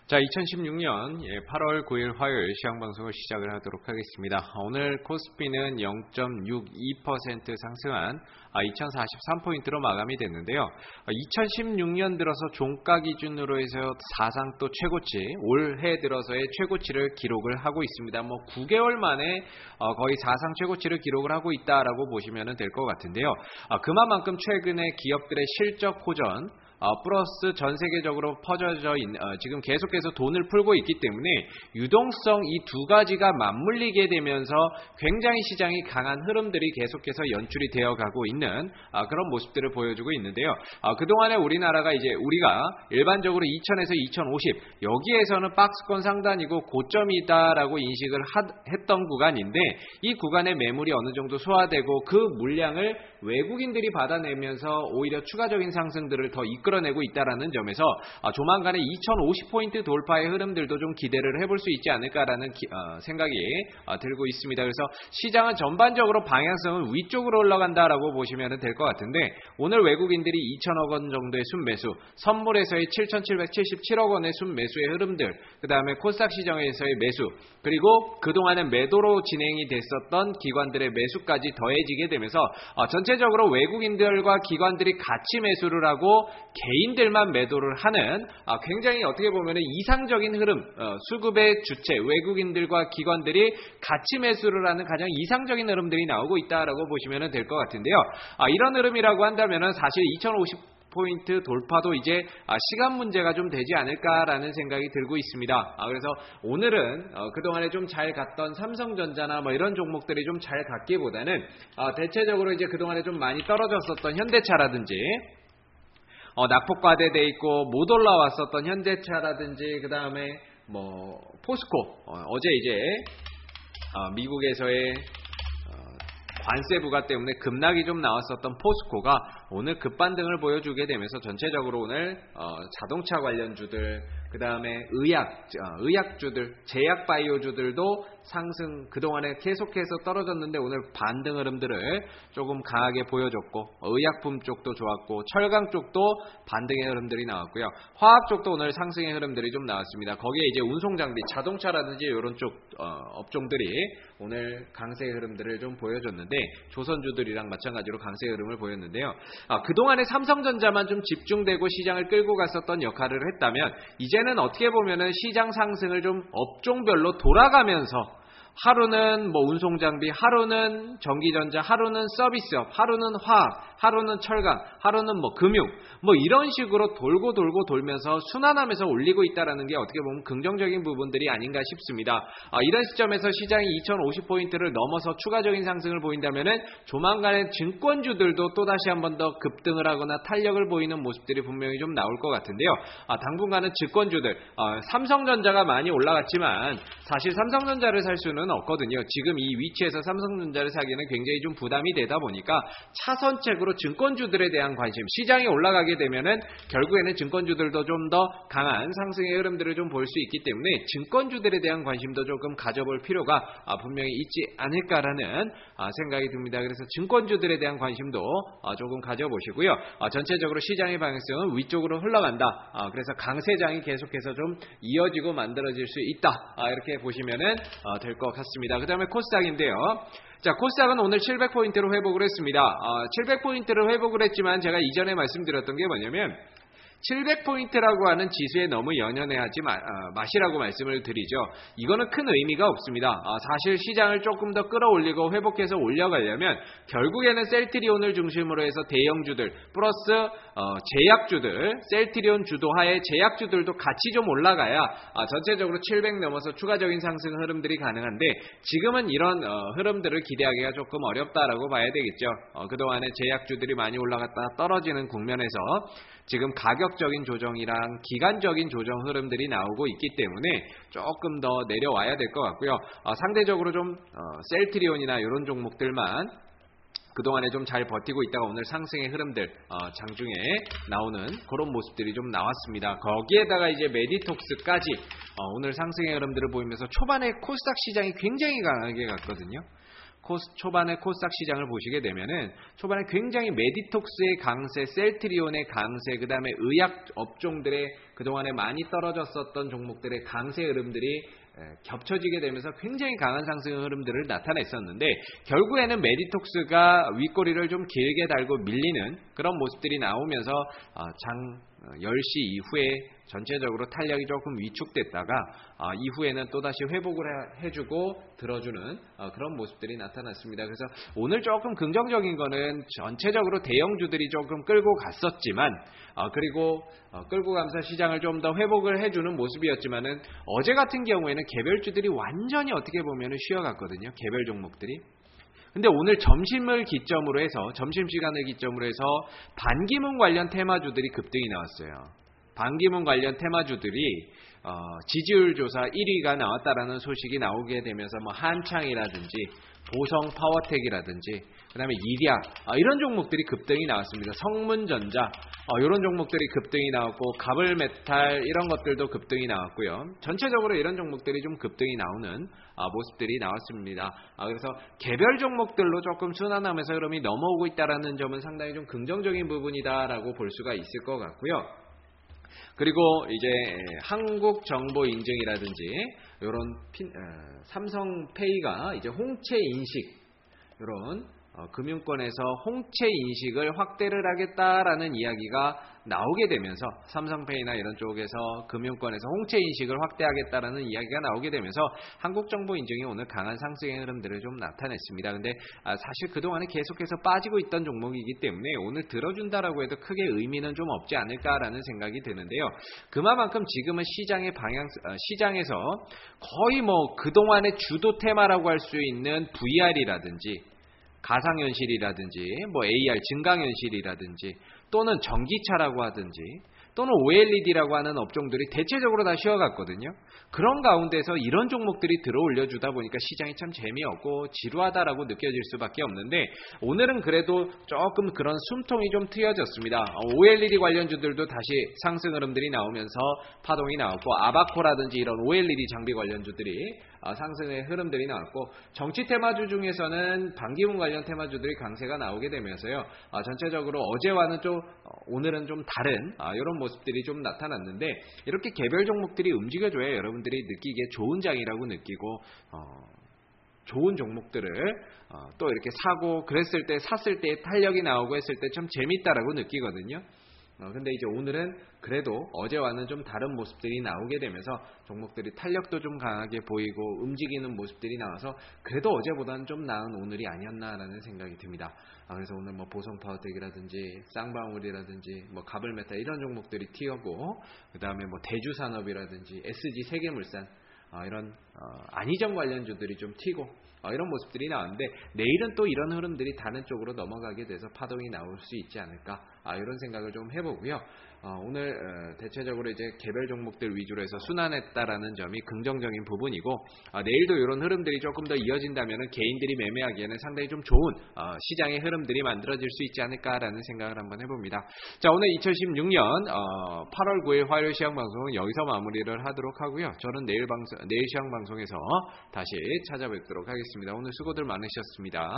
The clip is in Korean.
자, 2016년 8월 9일 화요일 시황방송을 시작을 하도록 하겠습니다. 오늘 코스피는 0.62% 상승한 2043포인트로 마감이 됐는데요. 2016년 들어서 종가 기준으로 해서 사상 또 최고치, 올해 들어서의 최고치를 기록을 하고 있습니다. 9개월 만에 거의 사상 최고치를 기록을 하고 있다라고 보시면 될 것 같은데요. 그만큼 최근에 기업들의 실적 호전, 플러스 전 세계적으로 퍼져져 있는, 지금 계속해서 돈을 풀고 있기 때문에 유동성 이 두 가지가 맞물리게 되면서 굉장히 시장이 강한 흐름들이 계속해서 연출이 되어 가고 있는 그런 모습들을 보여주고 있는데요. 그동안에 우리나라가 이제 우리가 일반적으로 2000에서 2050 여기에서는 박스권 상단이고 고점이다라고 인식을 했던 구간인데 이 구간의 매물이 어느 정도 소화되고 그 물량을 외국인들이 받아내면서 오히려 추가적인 상승들을 더 이끌어내고 있다라는 점에서 조만간에 2050포인트 돌파의 흐름들도 좀 기대를 해볼 수 있지 않을까라는 생각이 들고 있습니다. 그래서 시장은 전반적으로 방향성은 위쪽으로 올라간다라고 보시면 될 것 같은데 오늘 외국인들이 2천억 원 정도의 순매수, 선물에서의 7,777억 원의 순매수의 흐름들, 그 다음에 코스닥 시장에서의 매수, 그리고 그동안은 매도로 진행이 됐었던 기관들의 매수까지 더해지게 되면서 전체적으로 외국인들과 기관들이 같이 매수를 하고 개인들만 매도를 하는 굉장히 어떻게 보면 이상적인 흐름, 수급의 주체 외국인들과 기관들이 같이 매수를 하는 가장 이상적인 흐름들이 나오고 있다라고 보시면 될 것 같은데요. 이런 흐름이라고 한다면 사실 2050포인트 돌파도 이제 시간 문제가 좀 되지 않을까라는 생각이 들고 있습니다. 그래서 오늘은 그동안에 좀 잘 갔던 삼성전자나 이런 종목들이 좀 잘 갔기보다는 대체적으로 이제 그동안에 좀 많이 떨어졌었던 현대차라든지 낙폭과대돼 있고 못 올라왔었던 현대차라든지 그 다음에 포스코, 어제 이제 미국에서의 관세 부과 때문에 급락이 좀 나왔었던 포스코가 오늘 급반등을 보여주게 되면서 전체적으로 오늘 자동차 관련주들, 그 다음에 의약주들, 제약바이오주들도 상승, 그동안에 계속해서 떨어졌는데 오늘 반등 흐름들을 조금 강하게 보여줬고, 의약품 쪽도 좋았고, 철강 쪽도 반등의 흐름들이 나왔고요. 화학 쪽도 오늘 상승의 흐름들이 좀 나왔습니다. 거기에 이제 운송장비, 자동차라든지 이런 쪽 업종들이 오늘 강세의 흐름들을 좀 보여줬는데, 조선주들이랑 마찬가지로 강세의 흐름을 보였는데요. 그동안에 삼성전자만 좀 집중되고 시장을 끌고 갔었던 역할을 했다면 이제는 어떻게 보면은 시장 상승을 좀 업종별로 돌아가면서 하루는 운송장비, 하루는 전기전자, 하루는 서비스업, 하루는 화학, 하루는 철강, 하루는 금융, 이런 식으로 돌고 돌면서 순환하면서 올리고 있다라는 게 어떻게 보면 긍정적인 부분들이 아닌가 싶습니다. 이런 시점에서 시장이 2050포인트를 넘어서 추가적인 상승을 보인다면은 조만간에 증권주들도 또다시 한 번 더 급등을 하거나 탄력을 보이는 모습들이 분명히 좀 나올 것 같은데요. 당분간은 증권주들, 삼성전자가 많이 올라갔지만 사실 삼성전자를 살 수는 없거든요. 지금 이 위치에서 삼성전자를 사기는 굉장히 좀 부담이 되다 보니까 차선책으로 증권주들에 대한 관심, 시장이 올라가게 되면은 결국에는 증권주들도 좀 더 강한 상승의 흐름들을 좀 볼 수 있기 때문에 증권주들에 대한 관심도 조금 가져볼 필요가 분명히 있지 않을까라는 생각이 듭니다. 그래서 증권주들에 대한 관심도 조금 가져보시고요. 전체적으로 시장의 방향성은 위쪽으로 흘러간다. 그래서 강세장이 계속해서 좀 이어지고 만들어질 수 있다. 이렇게 보시면은 될 것 같습니다. 그 다음에 코스닥인데요. 자, 코스닥은 오늘 700포인트로 회복을 했습니다. 700포인트를 회복을 했지만 제가 이전에 말씀드렸던 게 뭐냐면 700포인트라고 하는 지수에 너무 연연해하지 마시라고 말씀을 드리죠. 이거는 큰 의미가 없습니다. 사실 시장을 조금 더 끌어올리고 회복해서 올려가려면 결국에는 셀트리온을 중심으로 해서 대형주들 플러스 제약주들, 셀트리온 주도하에 제약주들도 같이 좀 올라가야 전체적으로 700 넘어서 추가적인 상승 흐름들이 가능한데 지금은 이런 흐름들을 기대하기가 조금 어렵다라고 봐야 되겠죠. 그동안에 제약주들이 많이 올라갔다 떨어지는 국면에서 지금 가격적인 조정이랑 기간적인 조정 흐름들이 나오고 있기 때문에 조금 더 내려와야 될 것 같고요. 상대적으로 좀 셀트리온이나 이런 종목들만 그동안에 좀 잘 버티고 있다가 오늘 상승의 흐름들 장중에 나오는 그런 모습들이 좀 나왔습니다. 거기에다가 이제 메디톡스까지 오늘 상승의 흐름들을 보이면서 초반에 코스닥 시장이 굉장히 강하게 갔거든요. 초반에 코스닥 시장을 보시게 되면은 초반에 굉장히 메디톡스의 강세, 셀트리온의 강세, 그 다음에 의약 업종들의 그동안에 많이 떨어졌었던 종목들의 강세 흐름들이 겹쳐지게 되면서 굉장히 강한 상승 흐름들을 나타냈었는데 결국에는 메디톡스가 윗꼬리를 좀 길게 달고 밀리는 그런 모습들이 나오면서 장 10시 이후에 전체적으로 탄력이 조금 위축됐다가 이후에는 또다시 회복을 해주고 들어주는 그런 모습들이 나타났습니다. 그래서 오늘 조금 긍정적인 거는 전체적으로 대형주들이 조금 끌고 갔었지만 그리고 끌고 가면서 시장을 좀 더 회복을 해주는 모습이었지만은 어제 같은 경우에는 개별주들이 완전히 어떻게 보면 쉬어갔거든요. 개별 종목들이. 근데 오늘 점심시간을 기점으로 해서 반기문 관련 테마주들이 급등이 나왔어요. 반기문 관련 테마주들이 지지율 조사 1위가 나왔다라는 소식이 나오게 되면서 뭐 한창이라든지 보성 파워텍이라든지 그다음에 이리아 이런 종목들이 급등이 나왔습니다. 성문전자 이런 종목들이 급등이 나왔고 가블메탈 이런 것들도 급등이 나왔고요. 전체적으로 이런 종목들이 좀 급등이 나오는 모습들이 나왔습니다. 그래서 개별 종목들로 조금 순환하면서 흐름이 넘어오고 있다라는 점은 상당히 좀 긍정적인 부분이다라고 볼 수가 있을 것 같고요. 그리고 이제 한국정보인증이라든지 이런 삼성페이가 이제 홍채 인식 이런 금융권에서 홍채 인식을 확대를 하겠다라는 이야기가 나오게 되면서 삼성페이나 이런 쪽에서 금융권에서 홍채 인식을 확대하겠다라는 이야기가 나오게 되면서 한국정보인증이 오늘 강한 상승의 흐름들을 좀 나타냈습니다. 근데 사실 그동안에 계속해서 빠지고 있던 종목이기 때문에 오늘 들어준다라고 해도 크게 의미는 좀 없지 않을까라는 생각이 드는데요. 그만큼 지금은 시장에서 거의 뭐 그동안의 주도 테마라고 할 수 있는 VR이라든지 가상현실이라든지 뭐 AR 증강현실이라든지 또는 전기차라고 하든지 또는 OLED라고 하는 업종들이 대체적으로 다 쉬어갔거든요. 그런 가운데서 이런 종목들이 들어올려주다 보니까 시장이 참 재미없고 지루하다라고 느껴질 수밖에 없는데 오늘은 그래도 조금 그런 숨통이 좀 트여졌습니다. OLED 관련주들도 다시 상승 흐름들이 나오면서 파동이 나왔고 아바코라든지 이런 OLED 장비 관련주들이 상승의 흐름들이 나왔고 정치 테마주 중에서는 반기문 관련 테마주들이 강세가 나오게 되면서요. 전체적으로 어제와는 좀 오늘은 좀 다른 이런 모습들이 좀 나타났는데 이렇게 개별 종목들이 움직여줘야 여러분들이 느끼기에 좋은 장이라고 느끼고 좋은 종목들을 또 이렇게 사고 그랬을 때 샀을 때 탄력이 나오고 했을 때 참 재밌다라고 느끼거든요. 근데 이제 오늘은 그래도 어제와는 좀 다른 모습들이 나오게 되면서 종목들이 탄력도 좀 강하게 보이고 움직이는 모습들이 나와서 그래도 어제보다는 좀 나은 오늘이 아니었나라는 생각이 듭니다. 그래서 오늘 뭐 보성파워텍이라든지 쌍방울이라든지 뭐 가블메탈 이런 종목들이 튀었고 그 다음에 뭐 대주산업이라든지 SG 세계물산 이런 안희정 관련주들이 좀 튀고 이런 모습들이 나왔는데 내일은 또 이런 흐름들이 다른 쪽으로 넘어가게 돼서 파동이 나올 수 있지 않을까 이런 생각을 좀 해보고요. 오늘 대체적으로 이제 개별 종목들 위주로 해서 순환했다라는 점이 긍정적인 부분이고 내일도 이런 흐름들이 조금 더 이어진다면 개인들이 매매하기에는 상당히 좀 좋은 시장의 흐름들이 만들어질 수 있지 않을까라는 생각을 한번 해봅니다. 자, 오늘 2016년 8월 9일 화요일 시황방송은 여기서 마무리를 하도록 하고요. 저는 내일 시황방송에서 다시 찾아뵙도록 하겠습니다. 오늘 수고들 많으셨습니다.